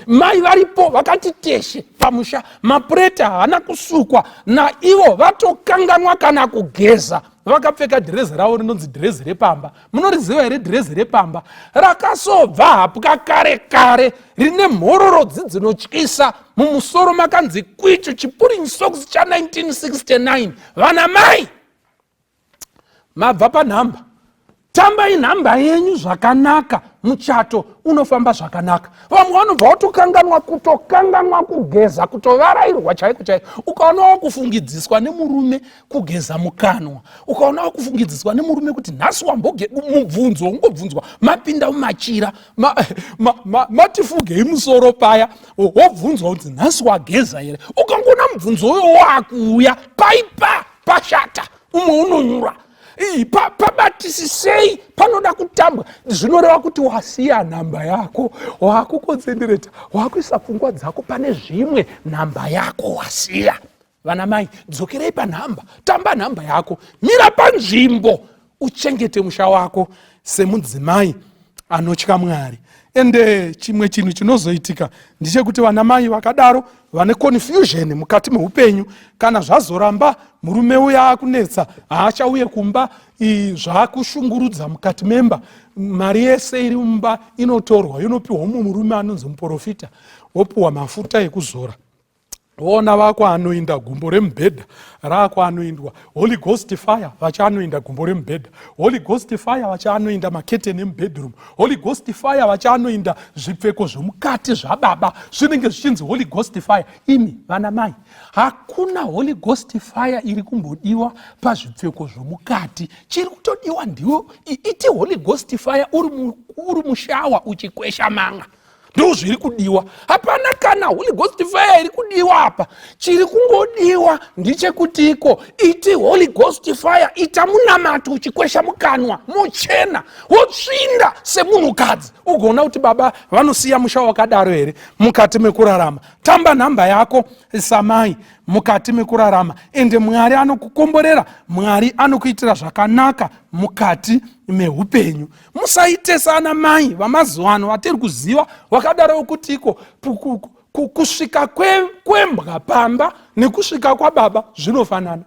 mai varipo vakati teshe pamusha, mapureti haana kusukwa, naivo vatokanganwa kana kugeza, vakapfeka dhirezi ravo rinonzi dhirezi repamba. Munoriziva here dhirezi repamba? Rakasobva hapwa kare kare, rine mhororodzi dzinotyisa, mumusoro makanzi kwichu, chipuring socks cha 1969. Vana mai, mabva panhamba. Tambai nhamba yenyu zvakanaka, muchato unofamba zvakanaka. Vamwe vanobva kutokanganwa kugeza, kutovarairwa chaiko chaiko. Ukaonawo kufungidziswa nemurume kugeza mukanwa, ukaonawo kufungidziswa nemurume kuti nhasi mubvunzo ungobvunzwa, mapinda mumachira, matifugei musoro paya, wobvunzwa kuti nhasi wageza here. Ukangona mubvunzo uyo wakuuya, pashata, umwe unonyura. Pabatisisei, panoda kutambwa. Zvinoreva kuti wasiya nhamba yako, wakukonzendereta, wakuisa pfungwa dzako pane zvimwe, nhamba yako wasiya. Vana mai, dzokerei panhamba, tamba nhamba yako, mira panzvimbo, uchengete musha wako semudzimai anotya Mwari. Ende chimwe chinhu chinozoitika ndechekuti vana mai vakadaro vane confusion mukati meupenyu. Kana zvazoramba murume uya akunetsa, haachauye kumba, zvakushungurudza mukati memba, mari yese iri mumba inotorwa, inopiwa murume anonzi muprofita, wopiwa mafuta ekuzora, Ona vako anoinda gumbo remubhedha rako anoindwa Holy Ghost fire vachanoinda gumbo remubhedha, Holy Ghost fire vachanoinda maketeni emubedroom, Holy Ghost fire vachanoinda zvipfeko zvomukati zvababa zvinenge zvichinzi Holy Ghost fire. Imi vana mai, hakuna Holy Ghost fire iri kumbodiwa pazvipfeko zvomukati. Chiri kutodiwa ndiwo iti Holy Ghost fire uri mushawa uchikwesha manga, ndo zviri kudiwa. Hapana kana Holy Ghost fire iri kudiwa apa. Chiri kungodiwa ndichekutiko iti Holy Ghost fire ita munamato uchikwesha mukanwa muchena wotsvinda semunhukadzi. Ugoona kuti baba vanosiya musha wakadaro here mukati mekurarama. Tamba nhamba yako samai mukati mekurarama, ende Mwari anokukomborera, Mwari anokuitira zvakanaka mukati meupenyu. Musaite sana mai vamazuva ano vatiri kuziva wakadaro kutiko kusvika kwembwa pamba nekusvika kwababa zvinofanana.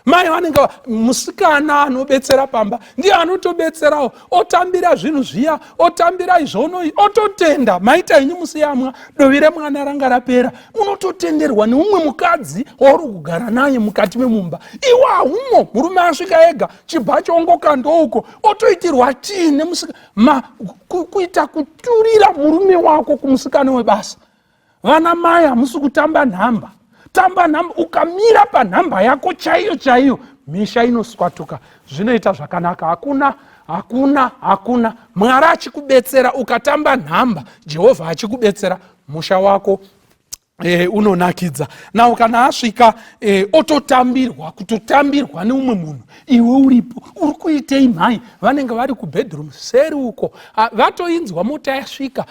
Mai vanenge musikana anobetsera pamba ndiye anotobetserawo, otambira zvinhu zviya, otambira izvono, ototenda. Maita inyu musiyamwa dovi remwana ranga rapera, unototenderwa neumwe mukadzi wauri kugara naye mukati memumba. Iwa humo murume asvika ega chibhacho ongoka ndouko otoitirwa tii nemusikana kuita kuturira murume wako kumusikana webasa. Vana mai hamusi kutamba nhamba. Tamba nhamba, ukamira panhamba yako chaiyo chaiyo misha inoswatuka. Zvinoita zvakanaka. Hakuna Mwari achikubetsera ukatamba nhamba, Jehovha achikubetsera, musha wako unonakidza. Nawo kana asvika ototambirwa, kutotambirwa neumwe munhu, iwe uripo uri kuitei mhai? Vanenge vari kubedroom seri uko, vatoinzwa mota yasvika,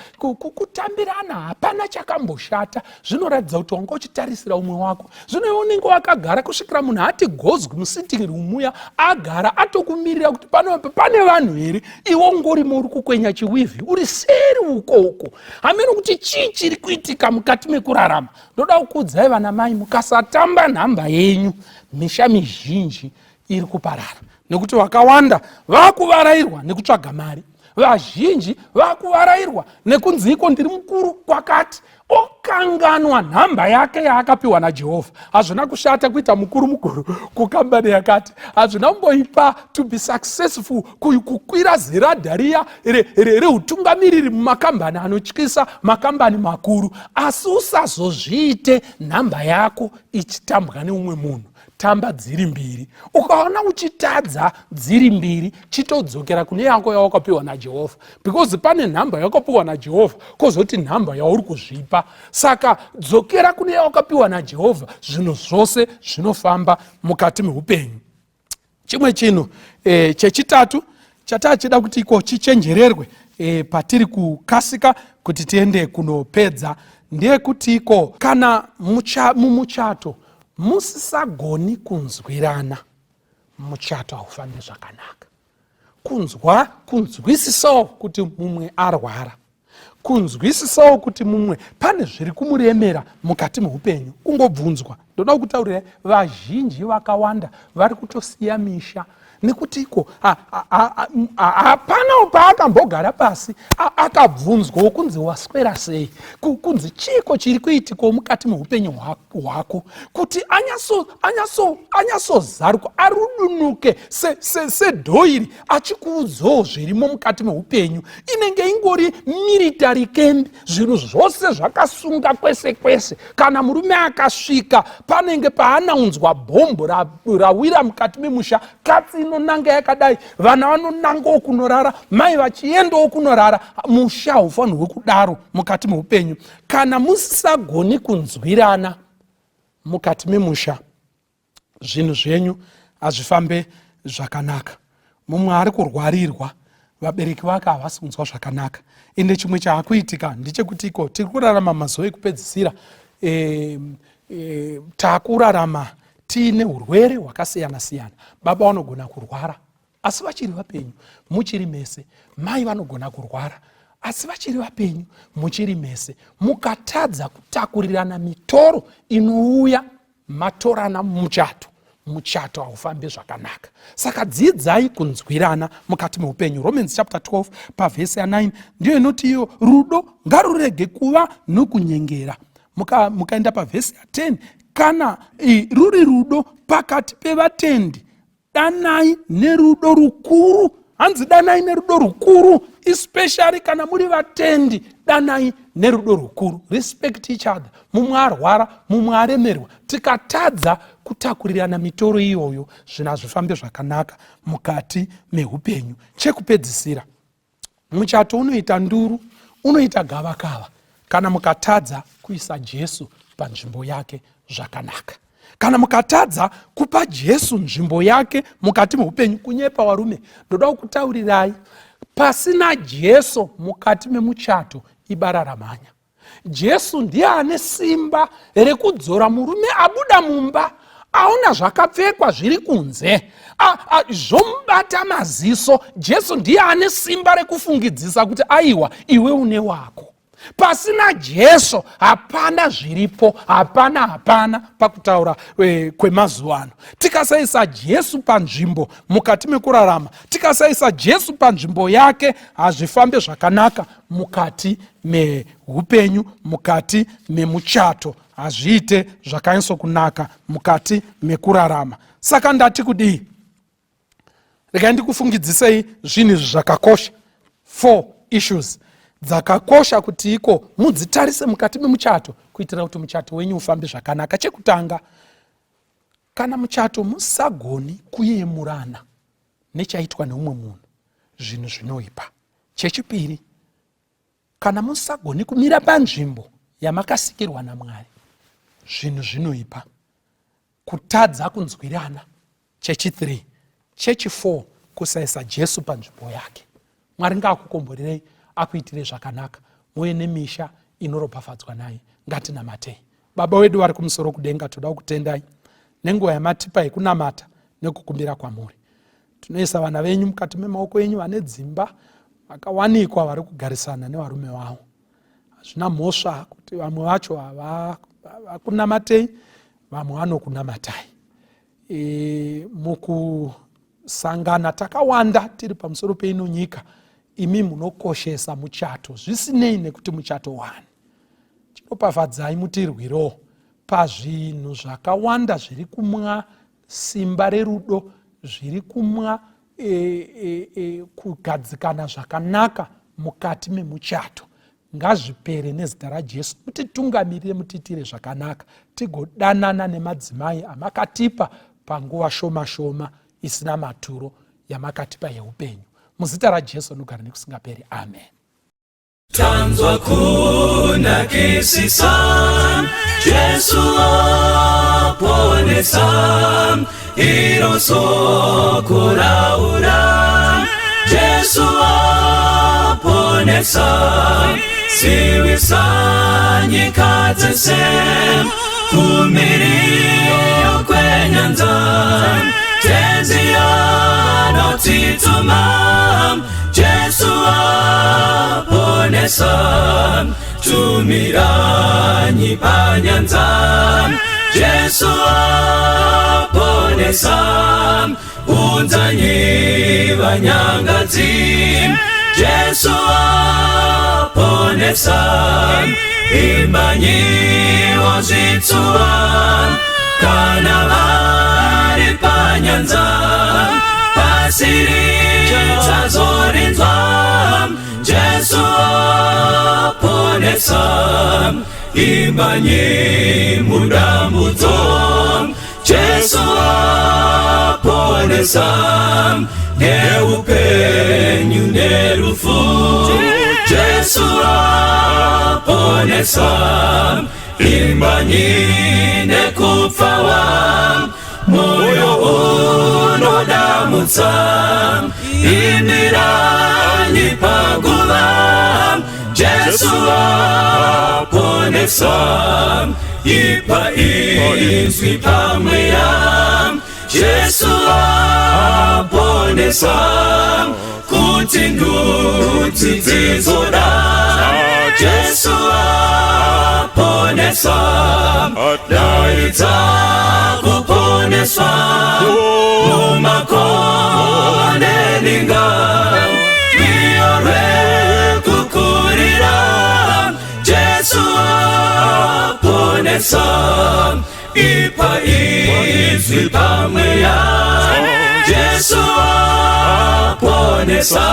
kutambirana hapana chakamboshata. Zvinoratidza kuti wanga uchitarisira umwe wako. Zvino iwe unenge wakagara kusvikira munhu ati gozwi musitting room muya agara atokumirira kuti pane vanhu here, iwe ungorimo uri kukwenya chiwivhi uri seri uko. Hamene kuti chii chiri kuitika mukati mekurarama. Ndoda kukuudzai vana mai, mukasatamba nhamba yenyu misha mizhinji iri kuparara, nekuti vakawanda vakuvarairwa nekutsvaga mari, vazhinji vakuvarairwa nekunzi iko ndiri mukuru kwakati, okanganwa nhamba yake yaakapiwa naJehovha. Hazvina kushata kuita mukuru kukambani yakati, hazvina kumboipa to be successful kukwira ziradhariya reutungamiriri mumakambani anotyisa, makambani makuru. Asi usazozviite nhamba yako ichitambwa neumwe munhu. Tamba dziri mbiri. Ukaona uchitadza dziri mbiri, chitodzokera kune yako yawakapiwa naJehovha, because pane nhamba yawakapiwa naJehovha kozoti nhamba yauri kuzvipa. Saka dzokera kune yawakapiwa naJehovha, zvinhu zvose zvinofamba mukati meupenyu. Chimwe chinhu chechitatu chatachida kuti iko chichenjererwe patiri kukasika kuti tiende kunopedza, ndiye kuti iko kana mumuchato musisagoni kunzwirana, muchato haufambi zvakanaka. Kunzwisisawo kuti mumwe arwara, kunzwisisawo kuti mumwe pane zviri kumuremera mukati meupenyu, ungobvunzwa. Ndoda kutaurira vazhinji vakawanda vari kutosiya misha nekuti iko hapana paakambogara pasi akabvunzwa kunzi waswera sei, kunzi chiko chiri kuitiko mukati meupenyu hwako, kuti anyasozarwa arudunuke sedhoiri achikuudzawo zvirimo mukati meupenyu. Inenge ingori military camp, zvinhu zvose zvakasunga kwese kwese. Kana murume akasvika panenge paanaunzwa bhombo rawira mukati memusha, katsi inonanga yakadai, vana vanonangawo kunorara, mai vachiendawo kunorara. Musha haufanirwi kudaro mukati meupenyu. Kana musisagoni kunzwirana mukati memusha, zvinhu zvenyu hazvifambe zvakanaka. Mumwe ari kurwarirwa, vabereki vake havasi kunzwa zvakanaka. Ende chimwe chaakuitika ndechekuti iko tiri kurarama mazuva ekupedzisira, takurarama tiine urwere hwakasiyana siyana. Baba vanogona kurwara asi vachiri vapenyu muchiri mese, mai vanogona kurwara asi vachiri vapenyu muchiri mese. Mukatadza kutakurirana mitoro inouya matorana muchato haufambi zvakanaka. Saka dzidzai kunzwirana mukati meupenyu. Romans chapter 12 pavhesi ya 9 ndiyo inoti iyo rudo ngarurege kuva nokunyengera, mukaenda pavhesi ya10, kana ruri rudo pakati pevatendi, danai nerudo rukuru. Hanzi danai nerudo rukuru, especially kana muri vatendi, danai nerudo rukuru. Respect each other. Mumwe arwara, mumwe aremerwa. Tikatadza kutakurirana mitoro iyoyo, zvinhu hazvifambe zvakanaka mukati meupenyu. Chekupedzisira, muchato unoita nduru, unoita gavakava kana mukatadza kuisa Jesu panzvimbo yake zvakanaka. Kana mukatadza kupa Jesu nzvimbo yake mukati meupenyu. Kunyepa varume, ndoda kutaurirai, pasina Jesu mukati memuchato ibara ramanya. Jesu ndiye ane simba rekudzora murume abuda mumba, aona zvakapfekwa zviri kunze, zvomubata maziso. Jesu ndiye ane simba rekufungidzisa kuti aiwa, iwe une wako. Pasina Jesu hapana zviripo, hapana pakutaura kwemazuva ano. Tikasaisa Jesu panzvimbo mukati mekurarama, tikasaisa Jesu panzvimbo yake, hazvifambe zvakanaka mukati meupenyu, mukati memuchato, hazviite zvakanyatso kunaka mukati mekurarama. Saka ndati kudii? Regai ndikufungidzisei zvinhu zvakakosha, 4 issues dzakakosha kuti iko mudzitarise mukati memuchato kuitira kuti muchato wenyu ufambe zvakanaka. Chekutanga, kana muchato musagoni kuyemurana nechaitwa neumwe munhu, zvinhu zvinoipa. Chechipiri, kana musagoni kumira panzvimbo yamakasikirwa naMwari, zvinhu zvinoipa, kutadza kunzwirana. Chechi3. Chechi4, kusaisa Jesu panzvimbo yake. Mwari ngaakukomborerei, akuitire zvakanaka, muye nemisha inoropafadzwa naye. Ngatinamatei. Baba wedu vari kumusoro kudenga, toda kutendai nenguva yamatipai kunamata nekukumbira kwamuri. Tunoisa vana venyu mukati memaoko enyu, vane dzimba vakawanikwa vari kugarisana nevarume vavo. Hazvina mhosva kuti vamwe vacho vakunamatei, vamwe vanokunamatai. Mukusangana takawanda tiri pamusoro peino nyika, imi munokoshesa muchato zvisinei nekuti muchato wani. Tinopafadzai mutirwirewo pazvinhu zvakawanda zviri kumwa simba rerudo, zviri kumwa kugadzikana zvakanaka mukati memuchato. Ngazvipere nezita raJesu. Mutitungamirire, mutiitire zvakanaka, tigodanana nemadzimai amakatipa panguva shoma isina maturo yamakatipa yeupenyu. Muzita raJesu anogara nekusingaperi. Amen. Tanzwa kunakisisa, Jesu aponesa, iro soko raura. Jesu aponesa, siwisa nyika dzese, kumiriyo kwenyanza, tenzi anotituma. Jesu aponesa, tumiranyi panyanza. Jesu aponesa, unzanyi vanyangadzi. Jesu aponesa, imbanyi ozvitsuwa, kana vari panyanza, pasiri chazorinzwa. Jesu aponesa, imbanyi mudambudzo. Jesu aponesa, neupenyu nerufu. Jesu aponesa, imbanyi nekupfawa, moyo unodamutsa, imiranyi paguva. Jesu aponesa, ipa izwi pamweya. Jesu aponesa, kuti ndudzi dzizoda. Jesu aponesa, daidza kuponeswa, mumakonde ninga, iyorwe kukurira. Jesu aponesa, ponesa ipa izwi pamwe ya Jesu aponesa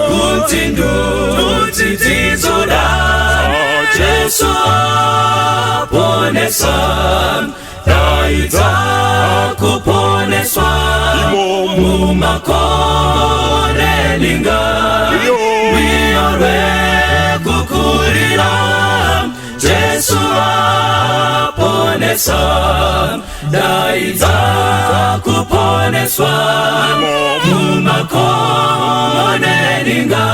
kuti nduti tizoda Jesu aponesa taita kuponeswa mumakore linga miore kukurira Jesu aponesa taita kuponeswa mumakore linga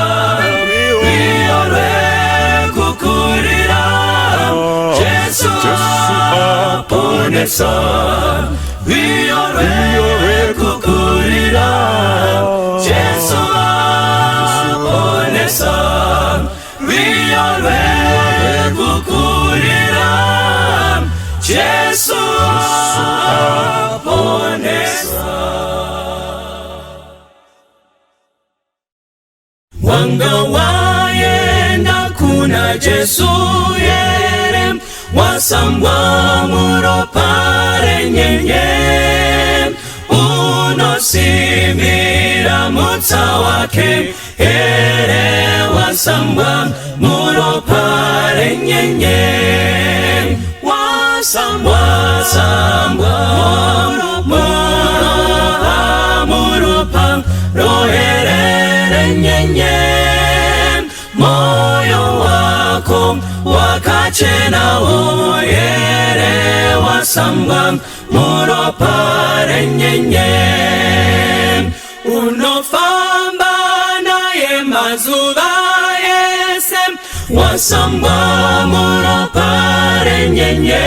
miore kukurira Jesu aponesa miore kukurira Jesu aponesa miore kukurira Jesu aponesa wanga wayenda kuna Jesu yere wasambwa muropare nyenye unosimira mutsa wake ere wasambwa muropare nyenye wasambwa muropa roherere nyenye moyo wako wakachena oyere wasambwa muropare nyenye unofamba naye mazuva yese wasambwa muropare nyenye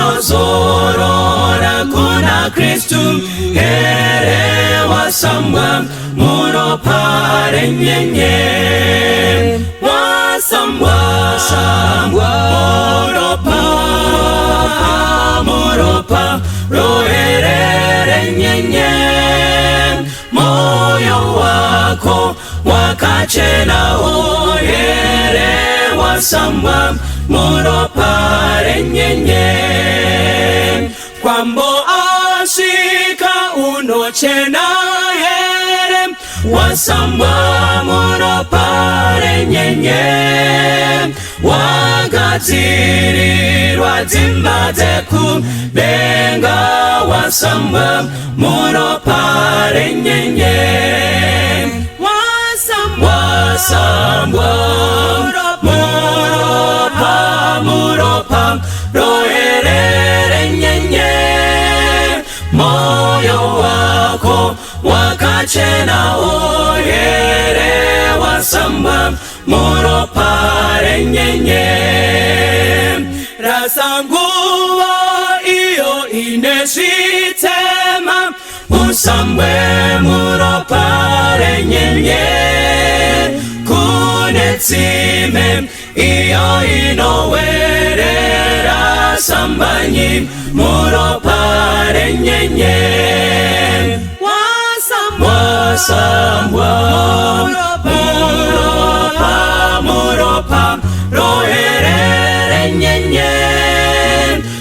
unozorora kuna Kristu ere wasambwa muropare nyenye wasambwa muropa roherere nyenye moyo wako wakachena oyere wasambwa muropare nyenye kwambo ashika unochena here wasambwa muropare nyenye wagatirirwa dzimba dzekudenga wasambwa muropare nyenye muropa roherere nyenye moyo wako wakachena oyere wasambwa muropare nyenye rasanguva iyo inesitema usambwe muropare nyenye kunetsime iyo inowerera sambanyi muropare nyenye muropa roherere nyenye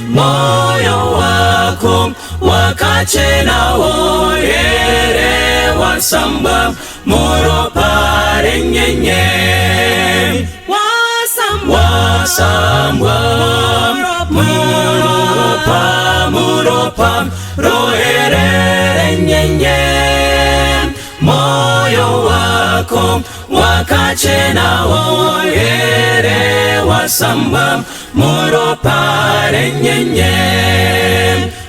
moyo wako wakachena oyere wasambwa muropare nyenye muropa roherere nyenye moyo wako wakachena oyere wasambwa muropare nyenye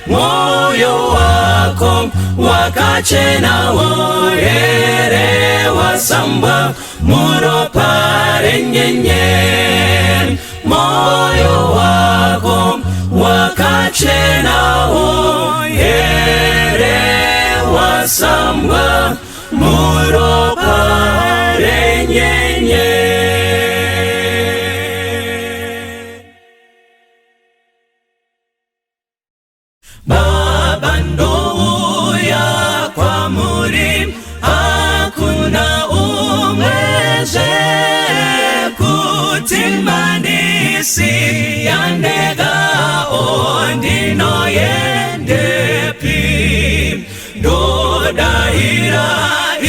moyo wako wakachena oyere wasambwa muropare nyenye moyo wako wakachena oyere wasambwa muropare nyenye Baba ndouya kwamuri hakuna umweze kutimani isi yandega ondino yendepi dodahira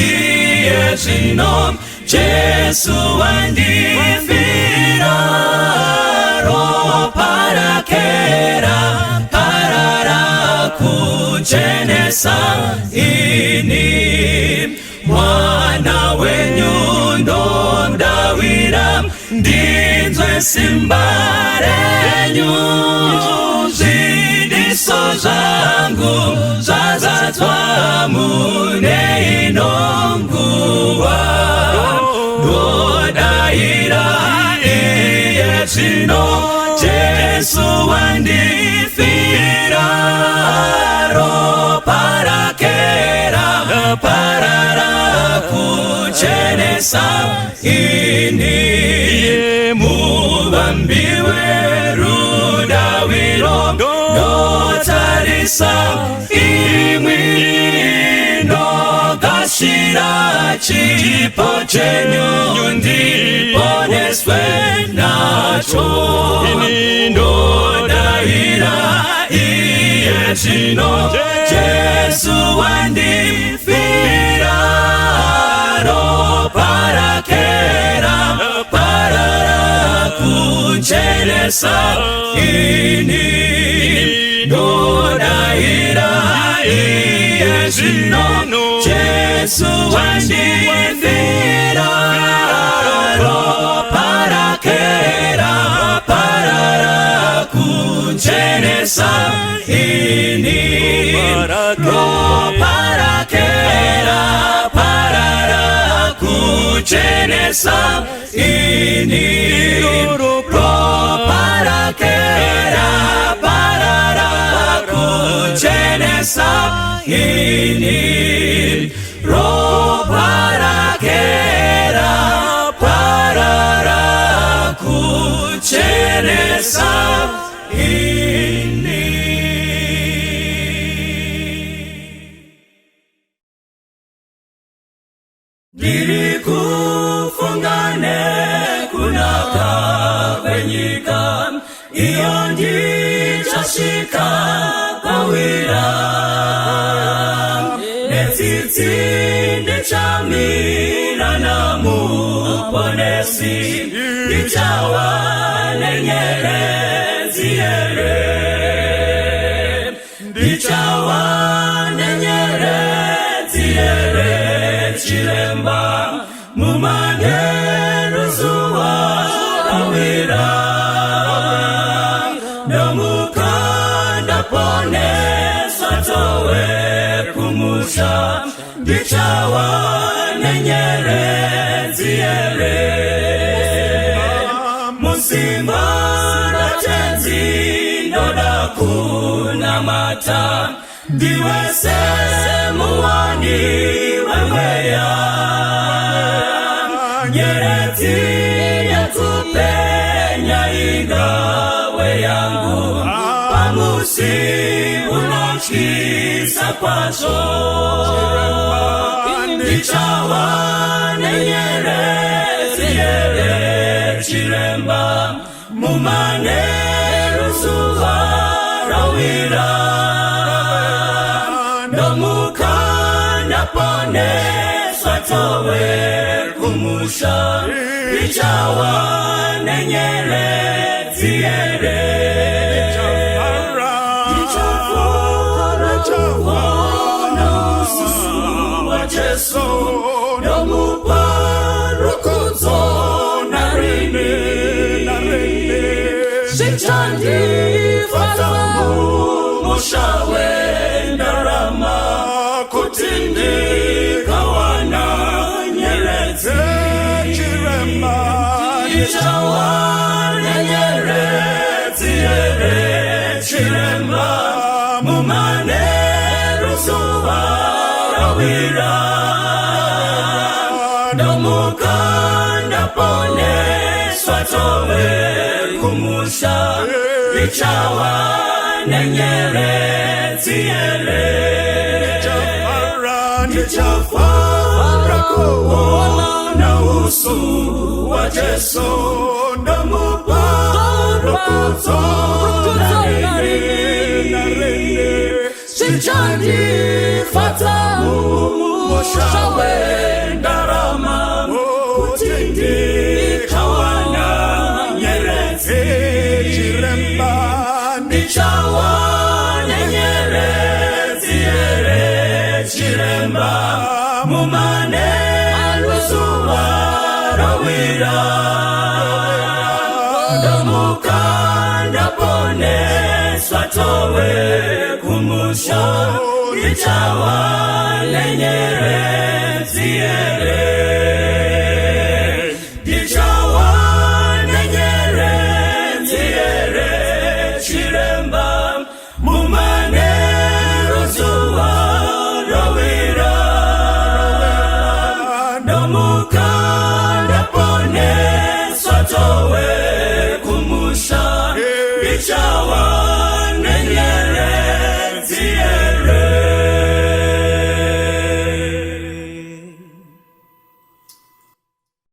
iyezino Jesu wandifira parakera parara kuchenesa ini mwana wenyu ndomdawira ndinzwe simbarenyu zidiso zangu zazatwa mune inonguwa dodaira iyezino Jesu wandifira parakera parara kuchenesa ini mubambiwe rudawiro notarisa imwi nogashira chipo chenyu ndiponeswe nacho ndodaira iyezino Jesu wandifira parakera parara kuchenesa ini ndodaira iyezino Jesu wandifira parakera parara kuchenesa ini parakera parara kuchenesa ini parakera parara kuchenesa ini parakera parara kuchenesa ini. Diri kufungane kunaka kwenyika iyo ndichashika kawira netiti ndichamira na muponesi ndichawa nenyerezi yere ndichawa nenyerezi yere chiremba mumane zuwa kawira nomukanda pone satowe kumusha ndichawa nenyerezi yere musimba na tenzi ndoda kuna mata ndiwese muwani weweya nyerezi yatupenya igawe yangu pamusi unachisa kwazo ndichawa nenyerezi yere chiremba mumane rusuwa rawira nomukanda pone swatowe kumusha ndichawa nenyerezi yere Jesu nomupa rukuzo narini Shichandi fatamu mushawe ndarama kutindi kawana nyerezi chirema Ichawa nyerezi chirema mumane rusuwa rawira nomukanda pone swatowe kumusha ichawa nenyerezi yere nichafara kuona usu wa Jesu nomupa rukuto narende Chichandi fata mushawe ndarama Kutindi kawana nyerezi Chiremba nichawane nyerezi Chiremba mumane alusuwa rawira Domukanda pone swatowe kumusha Nichawane nyerezi